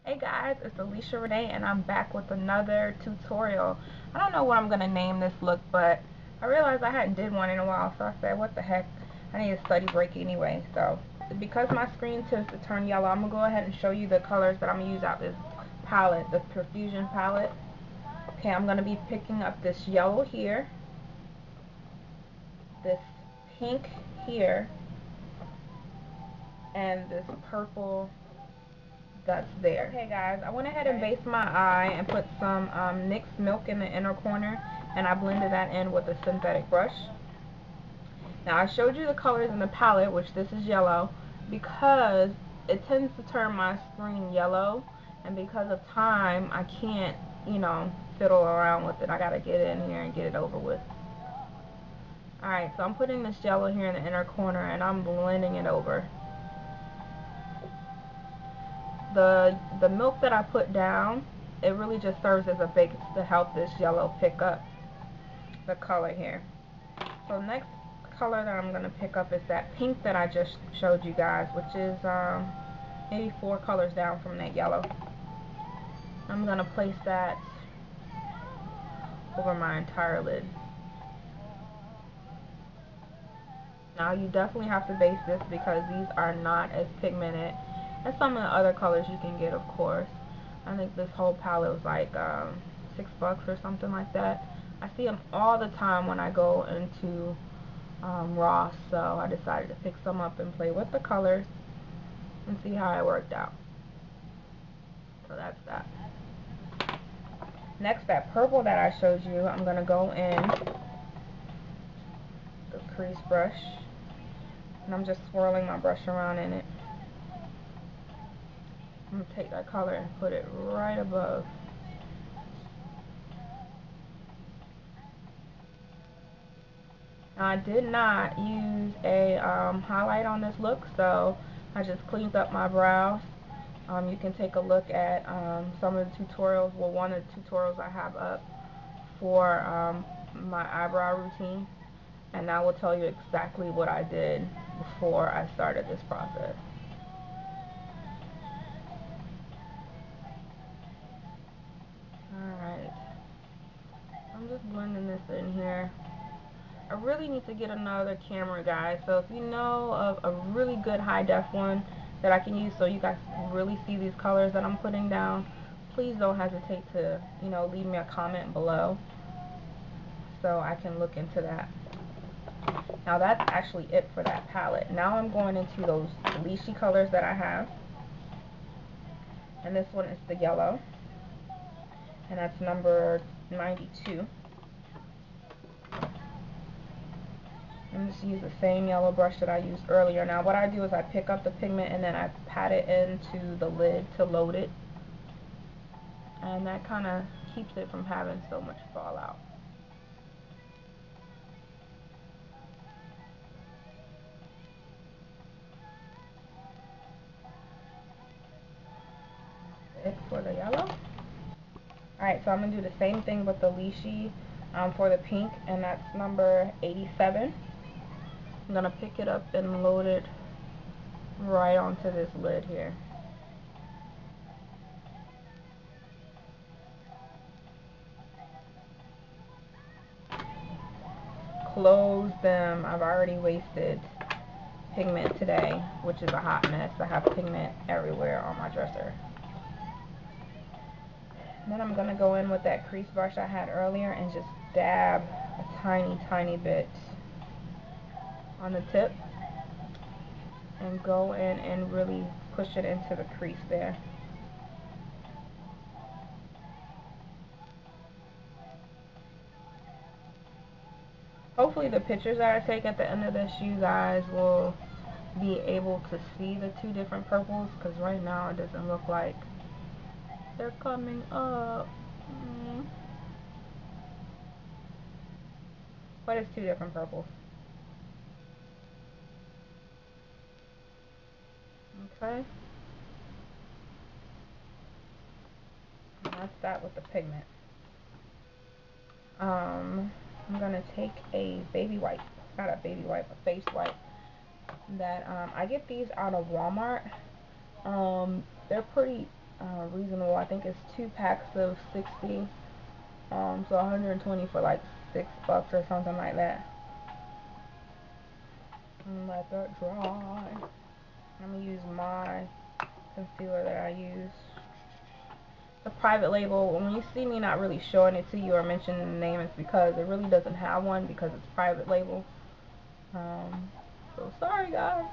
Hey guys, it's Alicia Renee and I'm back with another tutorial. I don't know what I'm going to name this look, but I realized I hadn't did one in a while, so I said, what the heck, I need a study break anyway. So, because my screen tends to turn yellow, I'm going to go ahead and show you the colors that I'm going to use out this palette, the Profusion palette. Okay, I'm going to be picking up this yellow here, this pink here, and this purple that's there. Okay guys, I went ahead and based my eye and put some NYX milk in the inner corner, and I blended that in with a synthetic brush. Now I showed you the colors in the palette, which this is yellow, because it tends to turn my screen yellow, and because of time I can't, fiddle around with it. I gotta get in here and get it over with. Alright, so I'm putting this yellow here in the inner corner and I'm blending it over. The milk that I put down, it really just serves as a base to help this yellow pick up the color here. So next color that I'm going to pick up is that pink that I just showed you guys, which is maybe 4 colors down from that yellow. I'm going to place that over my entire lid. Now you definitely have to base this because these are not as pigmented as some of the other colors you can get, of course. I think this whole palette was like $6 or something like that. I see them all the time when I go into Ross, so I decided to pick some up and play with the colors and see how it worked out. So that's that. Next, that purple that I showed you, I'm going to go in the crease brush, and I'm just swirling my brush around in it. I'm going to take that color and put it right above. Now, I did not use a highlight on this look, so I just cleaned up my brows. You can take a look at some of the tutorials, well, one of the tutorials I have up for my eyebrow routine, and I will tell you exactly what I did before I started this process. Alright, I'm just blending this in here. I really need to get another camera, guys, so if you know of a really good high def one that I can use so you guys can really see these colors that I'm putting down, please don't hesitate to, leave me a comment below so I can look into that. Now that's actually it for that palette. Now I'm going into those Leshi colors that I have, and this one is the yellow, and that's number 92. And just use the same yellow brush that I used earlier. Now what I do is I pick up the pigment and then I pat it into the lid to load it, and that kind of keeps it from having so much fallout. That's it for the yellow. Alright, so I'm going to do the same thing with the Leshi for the pink, and that's number 87. I'm going to pick it up and load it right onto this lid here. Close them. I've already wasted pigment today, which is a hot mess. I have pigment everywhere on my dresser. And then I'm going to go in with that crease brush I had earlier and just dab a tiny bit on the tip and go in and really push it into the crease there. Hopefully the pictures that I take at the end of this, you guys will be able to see the two different purples, because right now it doesn't look like they're coming up. But it's two different purples. Okay. And that's that with the pigment. I'm gonna take a baby wipe, not a baby wipe, a face wipe. That I get these out of Walmart. They're pretty reasonable. I think it's 2 packs of 60. So 120 for like $6 or something like that. And let that dry. I'm gonna use my concealer that I use. The private label. When you see me not really showing it to you or mentioning the name, it's because it really doesn't have one because it's private label. So sorry guys.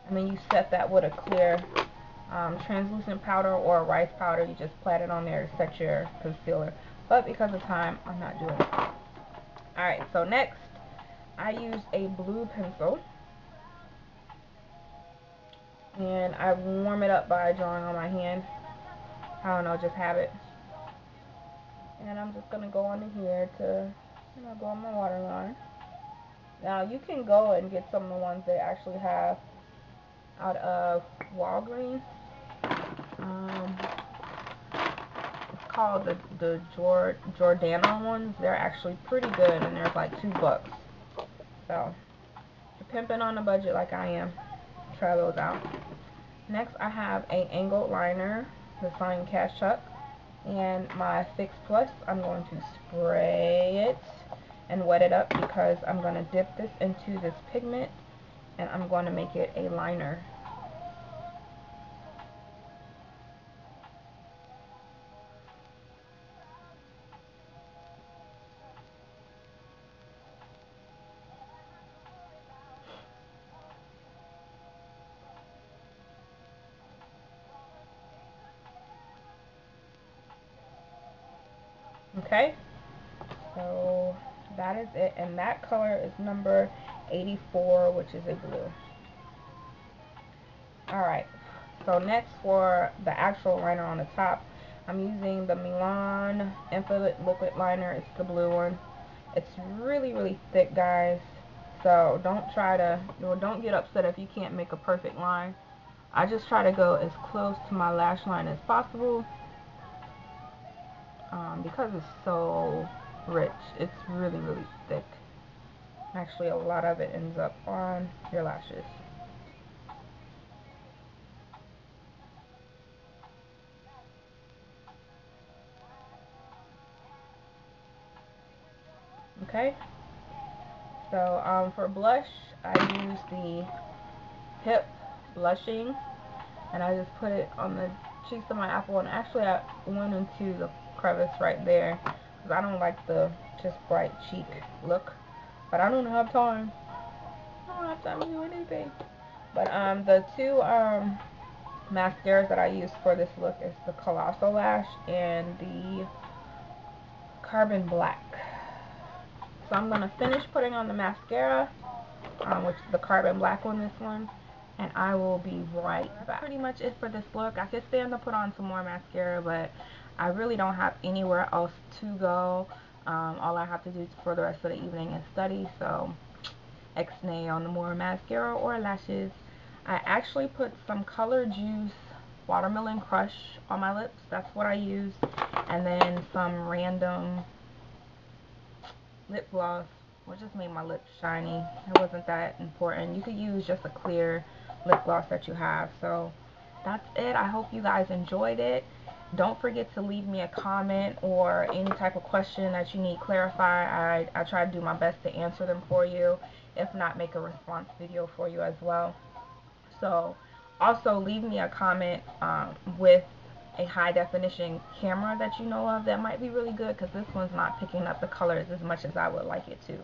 And then you set that with a clear translucent powder or a rice powder. You just pat it on there to set your concealer. But because of time, I'm not doing it. Alright, so next, I use a blue pencil. And I warm it up by drawing on my hand. I don't know, just have it. And I'm just going to go under here to, go on my waterline. Now, you can go and get some of the ones they actually have out of Walgreens. It's called the Jordana ones. They're actually pretty good, and they're like $2. So, if you're pimping on a budget like I am, try those out. Next, I have a angled liner, the Sign Cash Chuck, and my Fix Plus. I'm going to spray it and wet it up because I'm going to dip this into this pigment, and I'm going to make it a liner. Okay, so that is it, and that color is number 84, which is a blue. Alright, so next for the actual liner on the top, I'm using the Milan Infinite Liquid Liner. It's the blue one. It's really, really thick, guys, so don't get upset if you can't make a perfect line. I just try to go as close to my lash line as possible. Because it's so rich, it's really, really thick. Actually, a lot of it ends up on your lashes. Okay, so for blush, I use the Hip Blushing, and I just put it on the cheeks of my apple, and actually I went into the crevice right there because I don't like the just bright cheek look, but I don't have time. I don't have time to do anything. But the two mascaras that I use for this look is the Colossal Lash and the Carbon Black. So I'm going to finish putting on the mascara, which is the Carbon Black one, this one, and I will be right back. That's pretty much it for this look. I could stand to put on some more mascara, but I really don't have anywhere else to go. All I have to do for the rest of the evening is study, so X-nay on the more mascara or lashes. I actually put some Color Juice Watermelon Crush on my lips. That's what I used. And then some random lip gloss, which just made my lips shiny. It wasn't that important. You could use just a clear lip gloss that you have. So that's it. I hope you guys enjoyed it. Don't forget to leave me a comment or any type of question that you need clarified. I try to do my best to answer them for you. If not, make a response video for you as well. So also leave me a comment with a high definition camera that you know of that might be really good, because this one's not picking up the colors as much as I would like it to.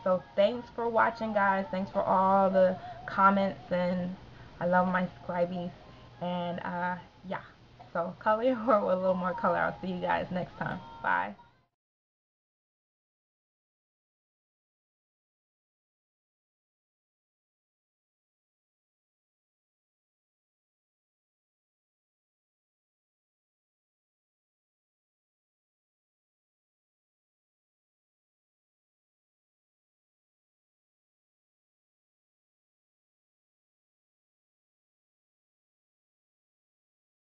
So thanks for watching, guys. Thanks for all the comments, and I love my scribies. And yeah, so color your hair with a little more color. I'll see you guys next time. Bye.